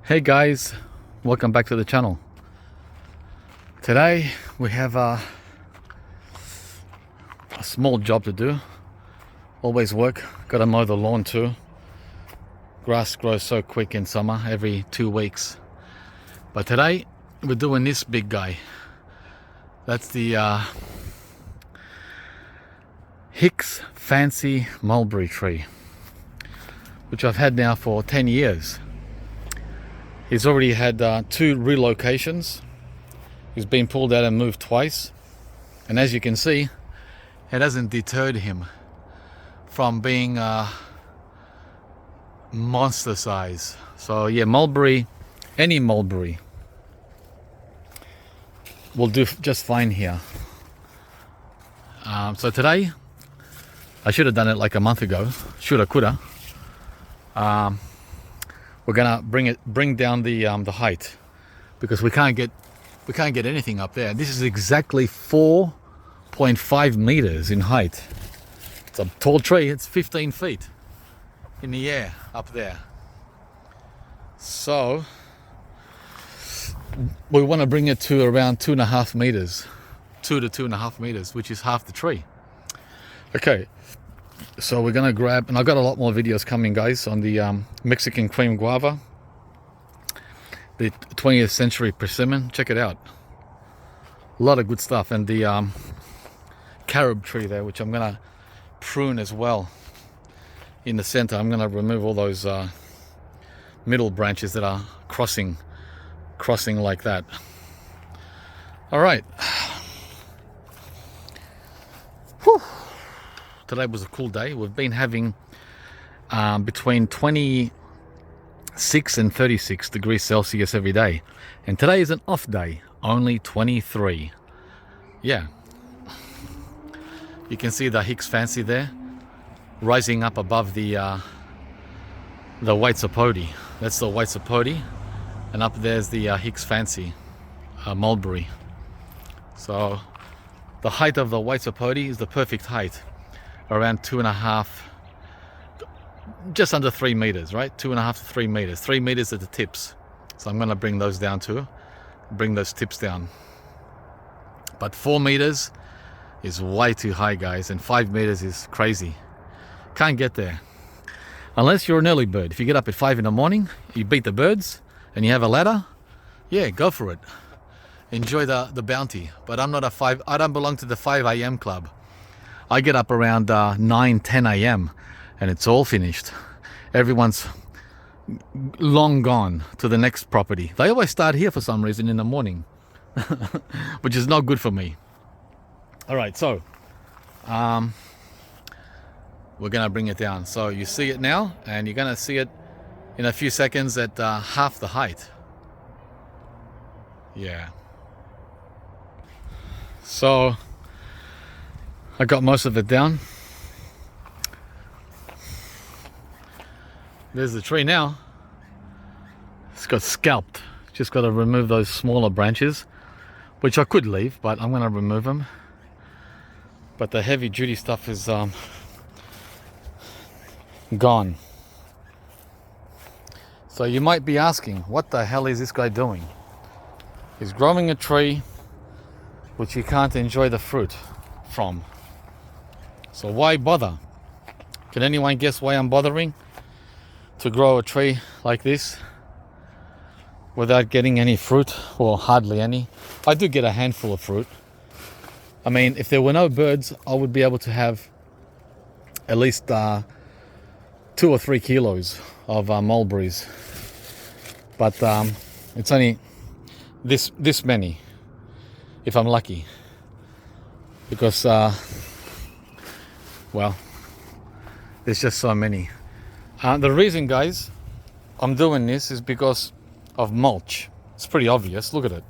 Hey guys, welcome back to the channel. Today we have a small job to do. Always work, gotta mow the lawn too. Grass grows so quick in summer, every 2 weeks. But today we're doing this big guy. That's the Hicks Fancy Mulberry tree, which I've had now for 10 years. He's already had 2 relocations. He's been pulled out and moved twice. And as you can see, it hasn't deterred him from being monster size. So yeah, mulberry, any mulberry will do just fine here. So today, I should have done it like a month ago. Shoulda, coulda. We're gonna bring down the height, because we can't get anything up there. This is exactly 4.5 meters in height. It's a tall tree. It's 15 feet in the air up there. So we want to bring it to around 2.5 meters, 2 to 2.5 meters, which is half the tree. Okay. So we're gonna grab, and I've got a lot more videos coming, guys, on the Mexican cream guava, the 20th century persimmon. Check it out. A lot of good stuff. And the carob tree there, which I'm gonna prune as well. In the center, I'm gonna remove all those middle branches that are crossing like that. All right. Whew. Today was a cool day. We've been having between 26 and 36 degrees Celsius every day. And today is an off day, only 23. Yeah. You can see the Hicks Fancy there, rising up above the white sapote. That's the white sapote. And up there's the Hicks Fancy mulberry. So the height of the white sapote is the perfect height. Around 2.5, just under 3 meters, right? 2.5 to 3 meters. 3 meters at the tips. So I'm going to bring those down too. Bring those tips down. But 4 meters is way too high, guys. And 5 meters is crazy. Can't get there. Unless you're an early bird. If you get up at 5 in the morning, you beat the birds, and you have a ladder, yeah, go for it. Enjoy the bounty. But I'm not a 5, I don't belong to the 5 a.m. club. I get up around 9, 10 a.m. and it's all finished. Everyone's long gone to the next property. They always start here for some reason in the morning, which is not good for me. All right, so we're gonna bring it down. So you see it now, and you're gonna see it in a few seconds at half the height. Yeah. So I got most of it down. There's the tree now. It's got scalped. Just got to remove those smaller branches, which I could leave, but I'm going to remove them. But the heavy duty stuff is gone. So you might be asking, what the hell is this guy doing? He's growing a tree which you can't enjoy the fruit from. So why bother? Can anyone guess why I'm bothering to grow a tree like this without getting any fruit, or hardly any? I do get a handful of fruit. I mean, if there were no birds, I would be able to have at least 2 or 3 kilos of mulberries. But it's only this many, if I'm lucky, because well, there's just so many. The reason, guys, I'm doing this is because of mulch. It's pretty obvious. Look at it,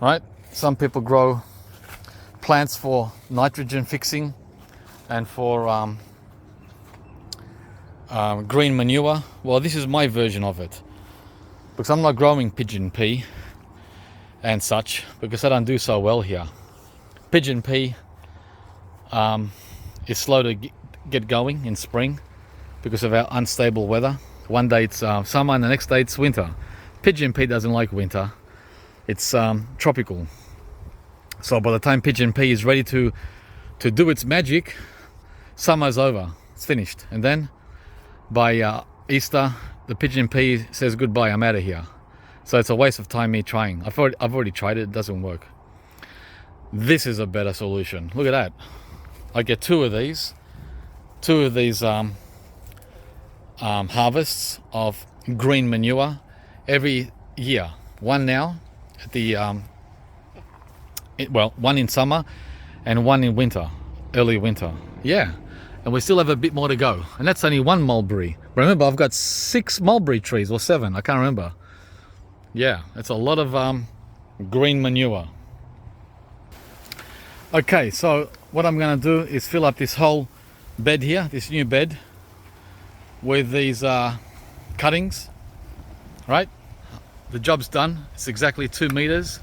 right? Some people grow plants for nitrogen fixing and for green manure. Well, this is my version of it, because I'm not growing pigeon pea and such, because I don't do so well here. Pigeon pea is slow to get going in spring because of our unstable weather. One day it's summer and the next day it's winter. pigeon pea doesn't like winter. It's tropical. So by the time pigeon pea is ready to do its magic, summer's over. It's finished. And then by Easter, the pigeon pea says goodbye. I'm out of here. So it's a waste of time me trying. I've already tried it. It doesn't work. This is a better solution. Look at that. I get two of these harvests of green manure every year. One now at the one in summer and one in winter, early winter. Yeah, and we still have a bit more to go, and that's only one mulberry. Remember, I've got 6 mulberry trees, or 7, I can't remember. Yeah, it's a lot of green manure. Okay, so what I'm going to do is fill up this whole bed here, this new bed, with these cuttings, right? The job's done. It's exactly 2 meters.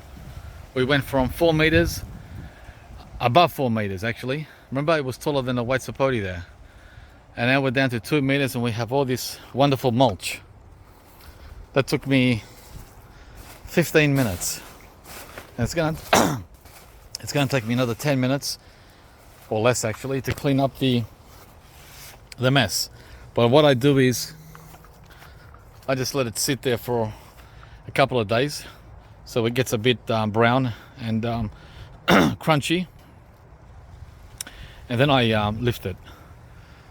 We went from 4 meters, above 4 meters actually. Remember, it was taller than the white sapoti there. And now we're down to 2 meters, and we have all this wonderful mulch. That took me 15 minutes. And it's gonna it's gonna take me another 10 minutes or less actually to clean up the mess. But what I do is I just let it sit there for a couple of days so it gets a bit brown and crunchy, and then I lift it.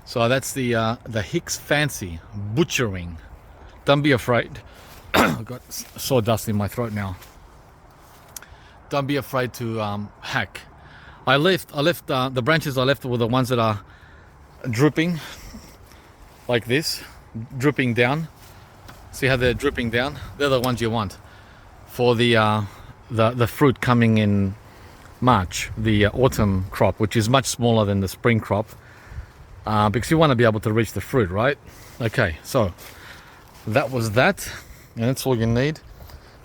So that's the Hicks Fancy butchering. Don't be afraid. I've got sawdust in my throat now. Don't be afraid to hack. I left the branches I left were the ones that are drooping like this, drooping down. See how they're dripping down? They're the ones you want for the fruit coming in March, the autumn crop, which is much smaller than the spring crop, because you want to be able to reach the fruit, right? Okay, so that was that, and that's all you need.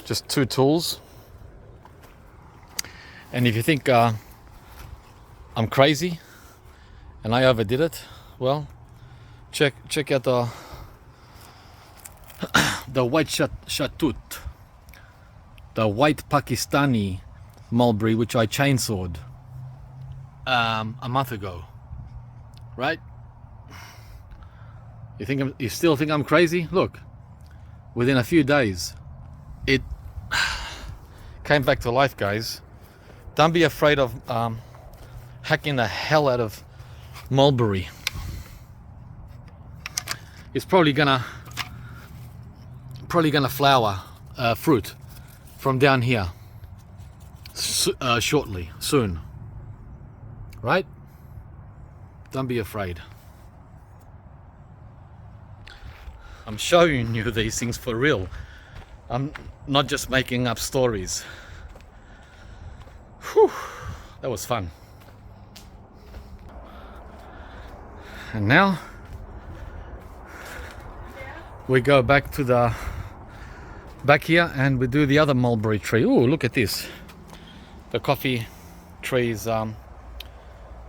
Just 2 tools. And if you think I'm crazy and I overdid it, well, check out the white shatut, the white Pakistani mulberry, which I chainsawed a month ago, right? You still think I'm crazy? Look, within a few days, it came back to life, guys. Don't be afraid of hacking the hell out of mulberry. It's probably gonna flower fruit from down here shortly, soon, right? Don't be afraid. I'm showing you these things for real. I'm not just making up stories. Whew, that was fun. And now we go back to the back here and we do the other mulberry tree. Oh, look at this. The coffee tree is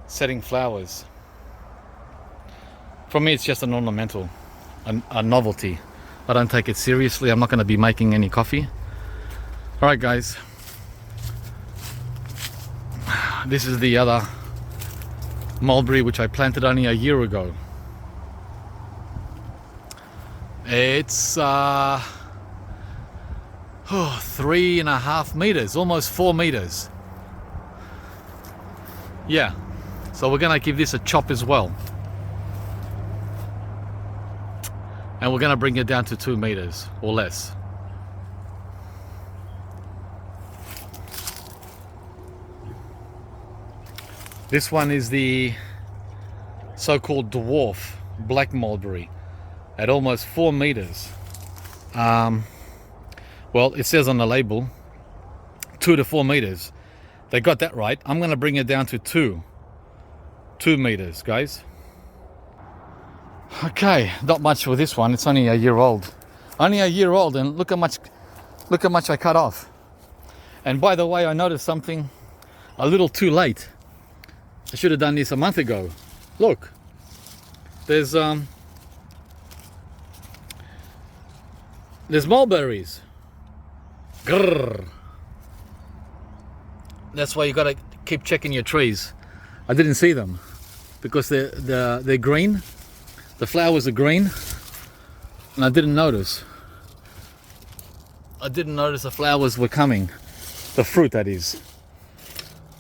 setting flowers. For me, it's just an ornamental, a novelty. I don't take it seriously. I'm not going to be making any coffee. All right, guys. This is the other mulberry which I planted only a year ago. It's 3.5 meters, almost 4 meters. Yeah, so we're gonna give this a chop as well, and we're gonna bring it down to 2 meters or less. This one is the so-called dwarf black mulberry at almost 4 meters. Well, it says on the label 2 to 4 meters. They got that right. I'm going to bring it down to 2 meters, guys. Okay, not much for this one. It's only a year old. Only a year old, and look how much I cut off. And by the way, I noticed something a little too late. I should have done this a month ago. Look, there's mulberries. Grrr. That's why you gotta keep checking your trees. I didn't see them because they're green. The flowers are green, and I didn't notice. I didn't notice the flowers were coming. The fruit, that is.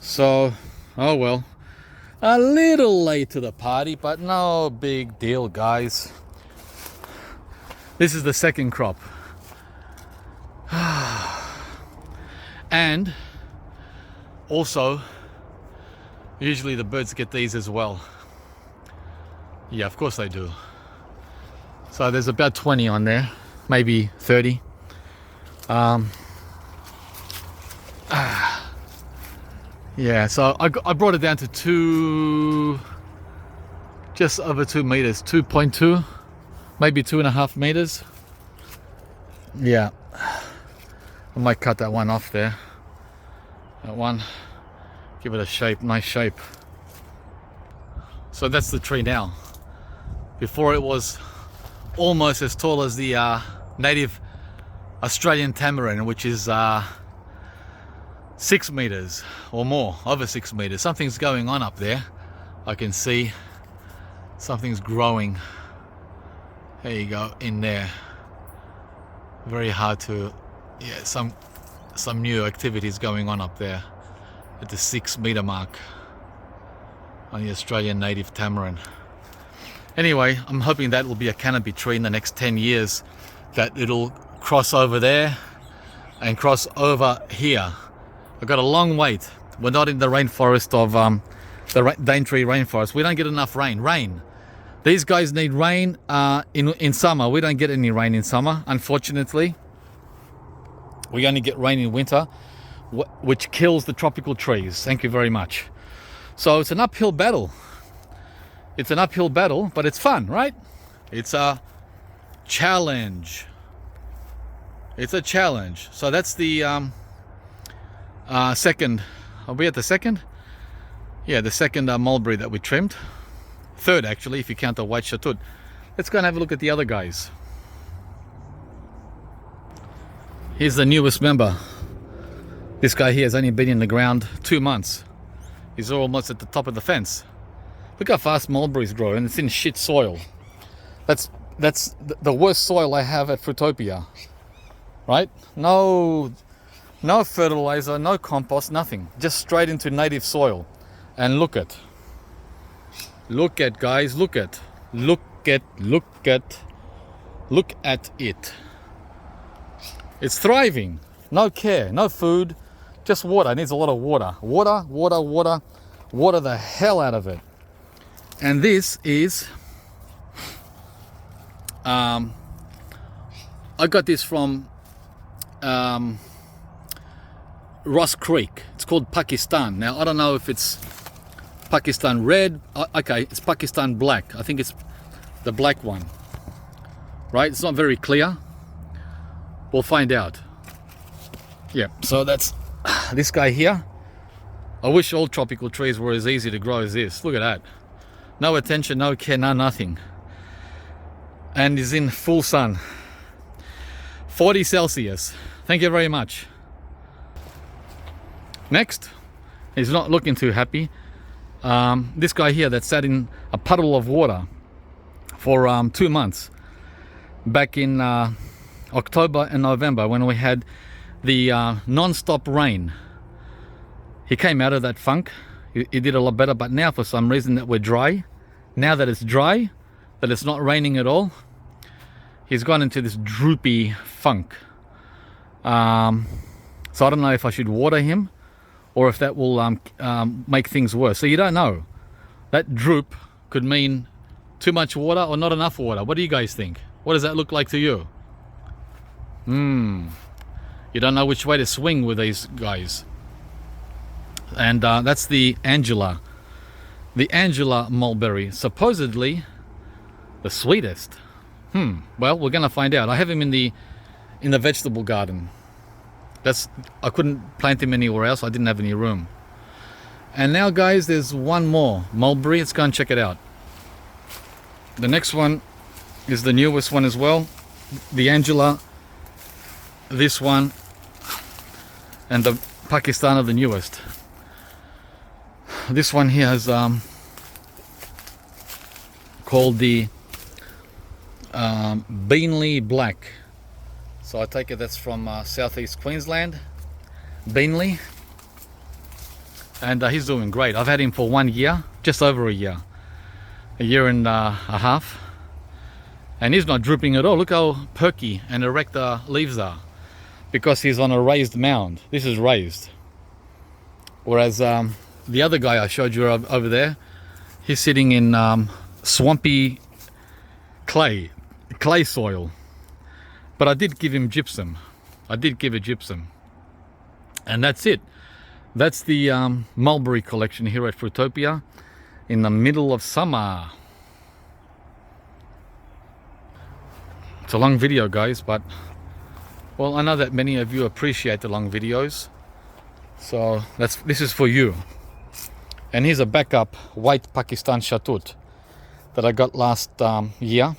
So, oh well. A little late to the party, but no big deal, guys. This is the second crop. And also, usually the birds get these as well. Yeah, of course they do. So there's about 20 on there, maybe 30. Yeah, so I brought it down to just over 2 meters, 2.2, maybe 2.5 meters. Yeah, I might cut that one off there. That one, give it a shape, nice shape. So that's the tree now. Before it was almost as tall as the native Australian tamarin, which is 6 meters or more, over 6 meters. Something's going on up there. I can see something's growing. There you go, in there. Very hard to, yeah, some new activities going on up there at the 6 meter mark on the Australian native tamarin. Anyway, I'm hoping that will be a canopy tree in the next 10 years, that it'll cross over there and cross over here. I've got a long wait. We're not in the rainforest of the Daintree rainforest. We don't get enough rain. These guys need rain in summer. We don't get any rain in summer, unfortunately. We only get rain in winter, which kills the tropical trees. Thank you very much. So it's an uphill battle. It's an uphill battle, but it's fun, right? It's a challenge. It's a challenge. So that's the second. Are we at the second? Yeah, the second mulberry that we trimmed. Third, actually, if you count the white shatut. Let's go and have a look at the other guys. Here's the newest member. This guy here has only been in the ground 2 months. He's almost at the top of the fence. Look how fast mulberries grow, and it's in shit soil. That's the worst soil I have at Fruitopia. Right? No fertilizer, no compost, nothing. Just straight into native soil. And look at, guys, look at it. It's thriving. No care, no food, just water. It needs a lot of water. Water the hell out of it. And this is, I got this from Ross Creek. It's called Pakistan. Now I don't know if it's Pakistan red. Okay, it's Pakistan black. I think it's the black one. Right? It's not very clear. We'll find out. Yeah, so that's this guy here. I wish all tropical trees were as easy to grow as this. Look at that. No attention, no care, no nothing. And is in full sun. 40 Celsius. Thank you very much. Next, he's not looking too happy. This guy here that sat in a puddle of water for 2 months. Back in October and November, when we had the non-stop rain. He came out of that funk. He did a lot better, but now for some reason that we're dry, now that it's dry, that it's not raining at all, he's gone into this droopy funk. So I don't know if I should water him or if that will make things worse. So you don't know. That droop could mean too much water or not enough water. What do you guys think? What does that look like to you? You don't know which way to swing with these guys. And that's the Angela. The Angela mulberry, supposedly the sweetest. Well, we're gonna find out. I have him in the vegetable garden. I couldn't plant him anywhere else. I didn't have any room. And now, guys, there's one more mulberry. Let's go and check it out. The next one is the newest one as well. The Angela. This one and the Pakistan are the newest. This one here is called the Beanley Black. So I take it that's from southeast Queensland, Beanley, and he's doing great. I've had him for 1 year, just over a year and a half, and he's not drooping at all. Look how perky and erect the leaves are, because he's on a raised mound. This is raised, whereas the other guy I showed you over there, he's sitting in swampy clay soil. But I did give him gypsum. I did give it gypsum. And that's it. That's the mulberry collection here at Fruitopia in the middle of summer. It's a long video, guys, but well, I know that many of you appreciate the long videos. So this is for you. And here's a backup white Pakistan Shatut that I got last year.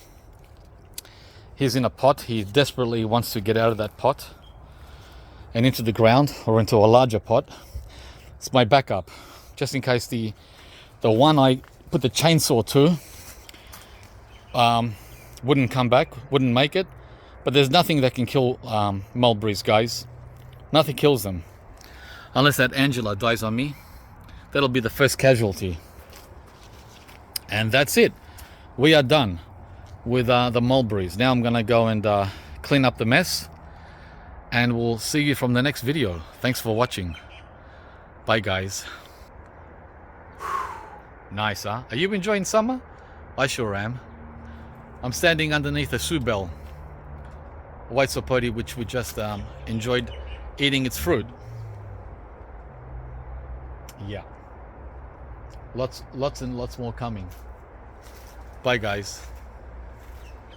He's in a pot. He desperately wants to get out of that pot and into the ground or into a larger pot. It's my backup, just in case the one I put the chainsaw to wouldn't come back, wouldn't make it. But there's nothing that can kill mulberries, guys. Nothing kills them. Unless that Angela dies on me. That'll be the first casualty. And that's it. We are done with the mulberries. Now I'm gonna go and clean up the mess, and we'll see you from the next video. Thanks for watching. Bye, guys. Nice, huh? Are you enjoying summer? I sure am. I'm standing underneath a subel, white sapoti, which we just enjoyed eating its fruit. Yeah, lots and lots more coming. Bye, guys.